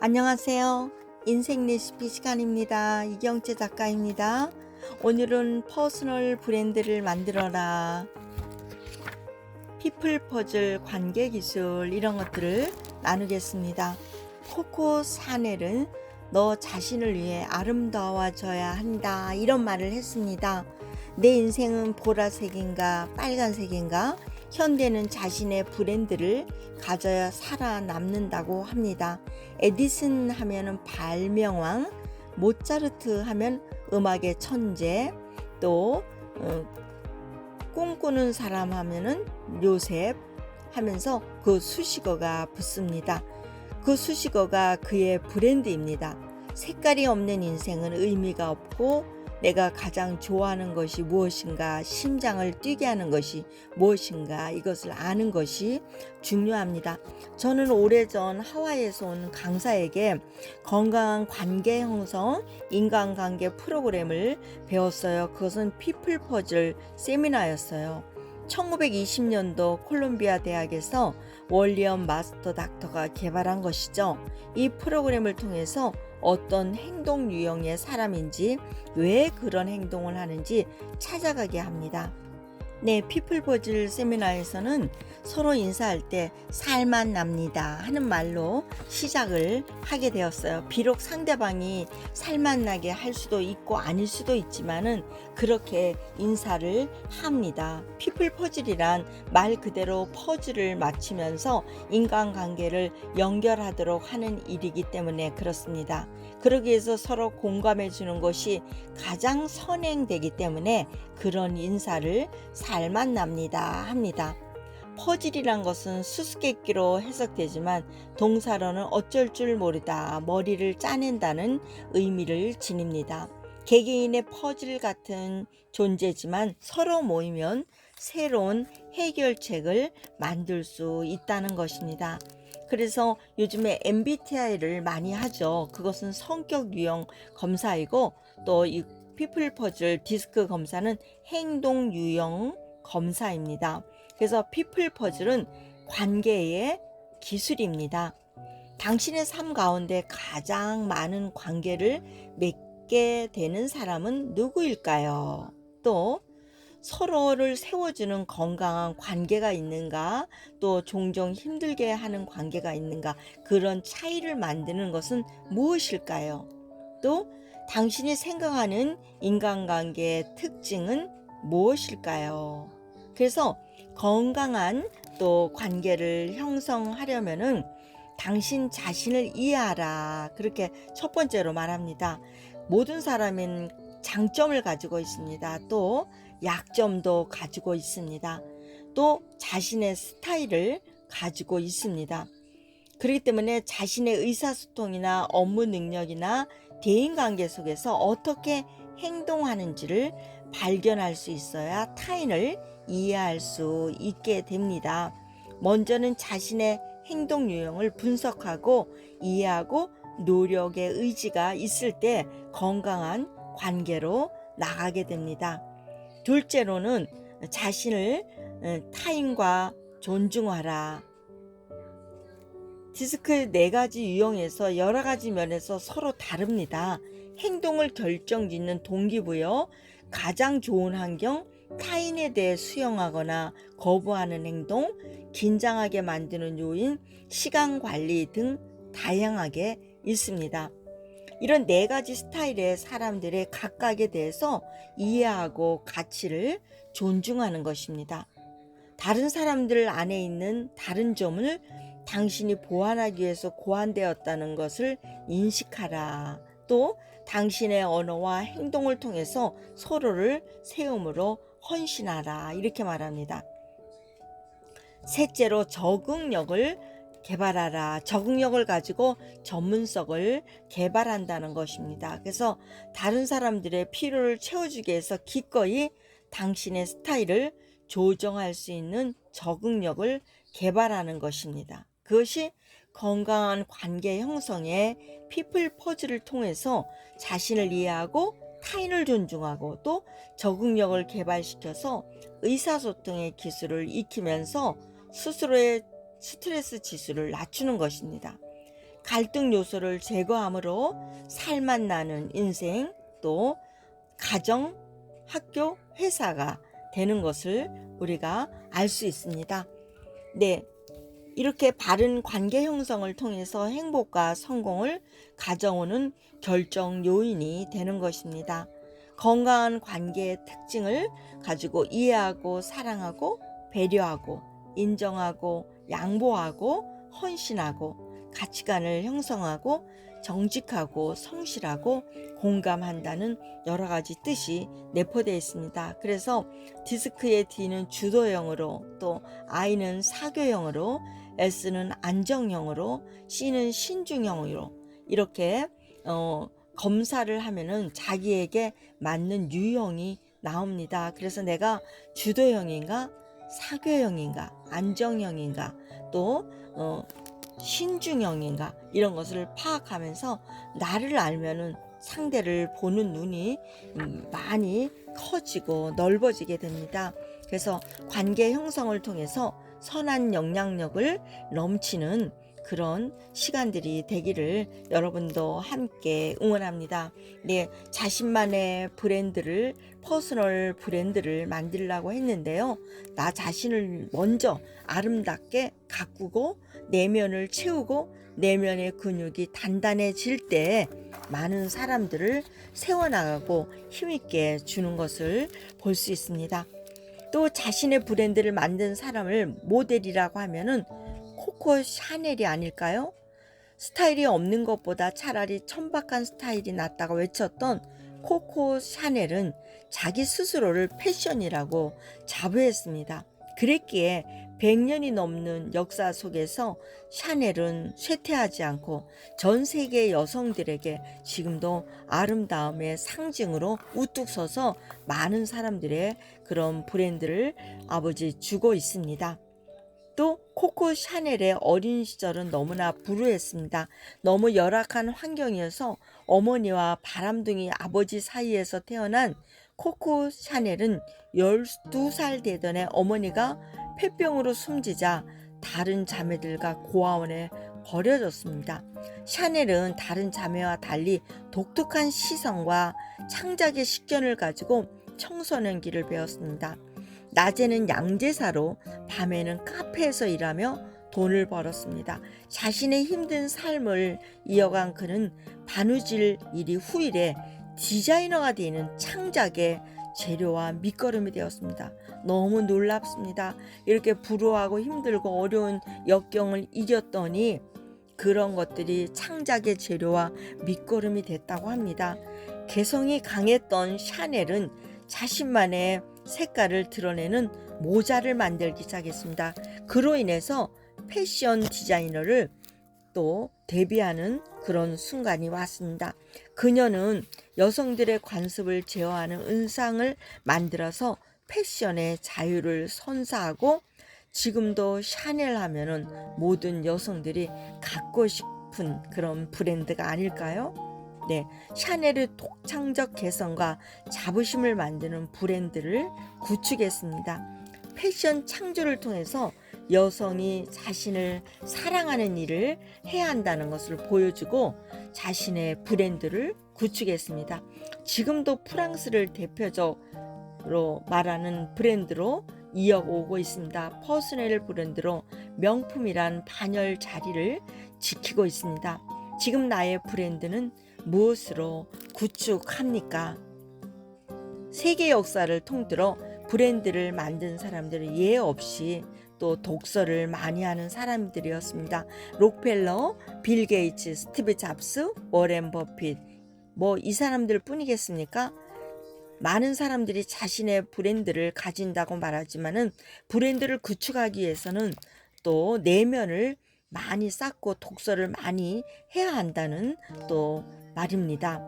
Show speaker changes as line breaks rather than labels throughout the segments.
안녕하세요. 인생 레시피 시간입니다. 이경채 작가입니다. 오늘은 퍼스널 브랜드를 만들어라, 피플 퍼즐, 관계 기술 이런 것들을 나누겠습니다. 코코 샤넬은 너 자신을 위해 아름다워져야 한다 이런 말을 했습니다. 내 인생은 보라색인가 빨간색인가? 현대는 자신의 브랜드를 가져야 살아남는다고 합니다. 에디슨 하면은 발명왕, 모차르트 하면 음악의 천재, 또 꿈꾸는 사람 하면은 요셉 하면서 그 수식어가 붙습니다. 그 수식어가 그의 브랜드입니다. 색깔이 없는 인생은 의미가 없고 내가 가장 좋아하는 것이 무엇인가, 심장을 뛰게 하는 것이 무엇인가 이것을 아는 것이 중요합니다. 저는 오래전 하와이에서 온 강사에게 건강한 관계 형성, 인간관계 프로그램을 배웠어요. 그것은 피플 퍼즐 세미나였어요. 1920년도 콜롬비아 대학에서 월리엄 마스터 닥터가 개발한 것이죠. 이 프로그램을 통해서 어떤 행동 유형의 사람인지, 왜 그런 행동을 하는지 찾아가게 합니다. 네, 피플 퍼즐 세미나에서는 서로 인사할 때 살만 납니다 하는 말로 시작을 하게 되었어요. 비록 상대방이 살만 나게 할 수도 있고 아닐 수도 있지만은 그렇게 인사를 합니다. 피플 퍼즐이란 말 그대로 퍼즐을 맞추면서 인간관계를 연결하도록 하는 일이기 때문에 그렇습니다. 그러기 위해서 서로 공감해 주는 것이 가장 선행되기 때문에 그런 인사를 살만 납니다 합니다. 퍼즐이란 것은 수수께끼로 해석되지만 동사로는 어쩔 줄 모르다, 머리를 짜낸다는 의미를 지닙니다. 개개인의 퍼즐 같은 존재지만 서로 모이면 새로운 해결책을 만들 수 있다는 것입니다. 그래서 요즘에 MBTI를 많이 하죠. 그것은 성격 유형 검사이고 또 이 피플 퍼즐 디스크 검사는 행동 유형 검사입니다. 그래서 피플 퍼즐은 관계의 기술입니다. 당신의 삶 가운데 가장 많은 관계를 맺게 되는 사람은 누구일까요? 또 서로를 세워주는 건강한 관계가 있는가, 또 종종 힘들게 하는 관계가 있는가, 그런 차이를 만드는 것은 무엇일까요? 또 당신이 생각하는 인간관계의 특징은 무엇일까요? 그래서 건강한 또 관계를 형성하려면은 당신 자신을 이해하라, 그렇게 첫 번째로 말합니다. 모든 사람은 장점을 가지고 있습니다. 또 약점도 가지고 있습니다. 또 자신의 스타일을 가지고 있습니다. 그렇기 때문에 자신의 의사소통이나 업무 능력이나 대인관계 속에서 어떻게 행동하는지를 발견할 수 있어야 타인을 이해할 수 있게 됩니다. 먼저는 자신의 행동 유형을 분석하고 이해하고 노력의 의지가 있을 때 건강한 관계로 나가게 됩니다. 둘째로는 자신을 타인과 존중하라. 디스크 4가지 유형에서 여러 가지 면에서 서로 다릅니다. 행동을 결정짓는 동기부여, 가장 좋은 환경, 타인에 대해 수용하거나 거부하는 행동, 긴장하게 만드는 요인, 시간 관리 등 다양하게 있습니다. 이런 4가지 스타일의 사람들의 각각에 대해서 이해하고 가치를 존중하는 것입니다. 다른 사람들 안에 있는 다른 점을 당신이 보완하기 위해서 고안되었다는 것을 인식하라. 또 당신의 언어와 행동을 통해서 서로를 세움으로 헌신하라. 이렇게 말합니다. 셋째로 적응력을 개발하라. 적응력을 가지고 전문성을 개발한다는 것입니다. 그래서 다른 사람들의 필요를 채워주기 위해서 기꺼이 당신의 스타일을 조정할 수 있는 적응력을 개발하는 것입니다. 그것이 건강한 관계 형성의 피플 퍼즐을 통해서 자신을 이해하고 타인을 존중하고 또 적응력을 개발시켜서 의사소통의 기술을 익히면서 스스로의 스트레스 지수를 낮추는 것입니다. 갈등 요소를 제거함으로 살맛 나는 인생, 또 가정, 학교, 회사가 되는 것을 우리가 알 수 있습니다. 네, 이렇게 바른 관계 형성을 통해서 행복과 성공을 가져오는 결정 요인이 되는 것입니다. 건강한 관계의 특징을 가지고 이해하고 사랑하고 배려하고 인정하고 양보하고 헌신하고 가치관을 형성하고 정직하고 성실하고 공감한다는 여러 가지 뜻이 내포되어 있습니다. 그래서 디스크의 D는 주도형으로, 또 I는 사교형으로, S는 안정형으로, C는 신중형으로 이렇게 검사를 하면은 자기에게 맞는 유형이 나옵니다. 그래서 내가 주도형인가, 사교형인가, 안정형인가, 또 신중형인가 이런 것을 파악하면서 나를 알면은 상대를 보는 눈이 많이 커지고 넓어지게 됩니다. 그래서 관계 형성을 통해서 선한 영향력을 넘치는 그런 시간들이 되기를 여러분도 함께 응원합니다. 네, 자신만의 브랜드를, 퍼스널 브랜드를 만들려고 했는데요. 나 자신을 먼저 아름답게 가꾸고 내면을 채우고 내면의 근육이 단단해질 때 많은 사람들을 세워나가고 힘있게 주는 것을 볼 수 있습니다. 또 자신의 브랜드를 만든 사람을 모델이라고 하면은 코코 샤넬이 아닐까요? 스타일이 없는 것보다 차라리 천박한 스타일이 낫다고 외쳤던 코코 샤넬은 자기 스스로를 패션이라고 자부했습니다. 그랬기에 100년이 넘는 역사 속에서 샤넬은 쇠퇴하지 않고 전 세계 여성들에게 지금도 아름다움의 상징으로 우뚝 서서 많은 사람들의 그런 브랜드를 주고 있습니다. 또 코코 샤넬의 어린 시절은 너무나 불우했습니다. 너무 열악한 환경이어서 어머니와 바람둥이 아버지 사이에서 태어난 코코 샤넬은 12살 되던 해 어머니가 폐병으로 숨지자 다른 자매들과 고아원에 버려졌습니다. 샤넬은 다른 자매와 달리 독특한 시선과 창작의 식견을 가지고 청소년기를 배웠습니다. 낮에는 양제사로, 밤에는 카페에서 일하며 돈을 벌었습니다. 자신의 힘든 삶을 이어간 그는 바느질 일이 후일에 디자이너가 되는 창작의 재료와 밑거름이 되었습니다. 너무 놀랍습니다. 이렇게 불우하고 힘들고 어려운 역경을 이겼더니 그런 것들이 창작의 재료와 밑거름이 됐다고 합니다. 개성이 강했던 샤넬은 자신만의 색깔을 드러내는 모자를 만들기 시작했습니다. 그로 인해서 패션 디자이너를 또 데뷔하는 그런 순간이 왔습니다. 그녀는 여성들의 관습을 제어하는 의상을 만들어서 패션의 자유를 선사하고 지금도 샤넬 하면은 모든 여성들이 갖고 싶은 그런 브랜드가 아닐까요? 네, 샤넬의 독창적 개성과 자부심을 만드는 브랜드를 구축했습니다. 패션 창조를 통해서 여성이 자신을 사랑하는 일을 해야 한다는 것을 보여주고 자신의 브랜드를 구축했습니다. 지금도 프랑스를 대표적으로 말하는 브랜드로 이어오고 있습니다. 퍼스널 브랜드로 명품이란 반열 자리를 지키고 있습니다. 지금 나의 브랜드는 무엇으로 구축합니까? 세계 역사를 통틀어 브랜드를 만든 사람들은 예 없이 또 독서를 많이 하는 사람들이었습니다. 록펠러, 빌 게이츠, 스티브 잡스, 워렌 버핏 이 사람들 뿐이겠습니까? 많은 사람들이 자신의 브랜드를 가진다고 말하지만은 브랜드를 구축하기 위해서는 또 내면을 많이 쌓고 독서를 많이 해야 한다는 또 말입니다.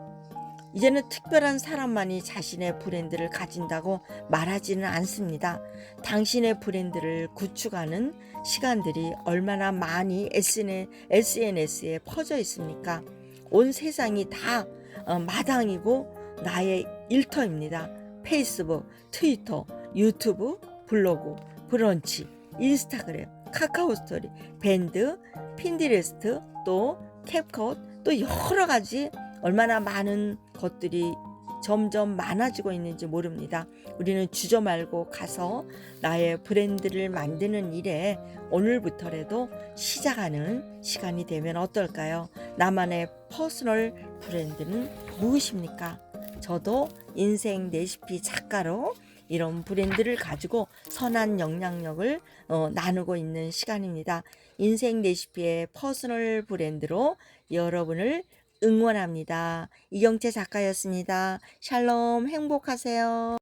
이제는 특별한 사람만이 자신의 브랜드를 가진다고 말하지는 않습니다. 당신의 브랜드를 구축하는 시간들이 얼마나 많이 SNS에 퍼져 있습니까? 온 세상이 다 마당이고 나의 일터입니다. 페이스북, 트위터, 유튜브, 블로그, 브런치, 인스타그램, 카카오 스토리, 밴드, 핀디레스트, 또 캡컷 또 여러 가지 얼마나 많은 것들이 점점 많아지고 있는지 모릅니다. 우리는 주저 말고 가서 나의 브랜드를 만드는 일에 오늘부터라도 시작하는 시간이 되면 어떨까요? 나만의 퍼스널 브랜드는 무엇입니까? 저도 인생 레시피 작가로 이런 브랜드를 가지고 선한 영향력을 나누고 있는 시간입니다. 인생 레시피의 퍼스널 브랜드로 여러분을 응원합니다. 이경채 작가였습니다. 샬롬, 행복하세요.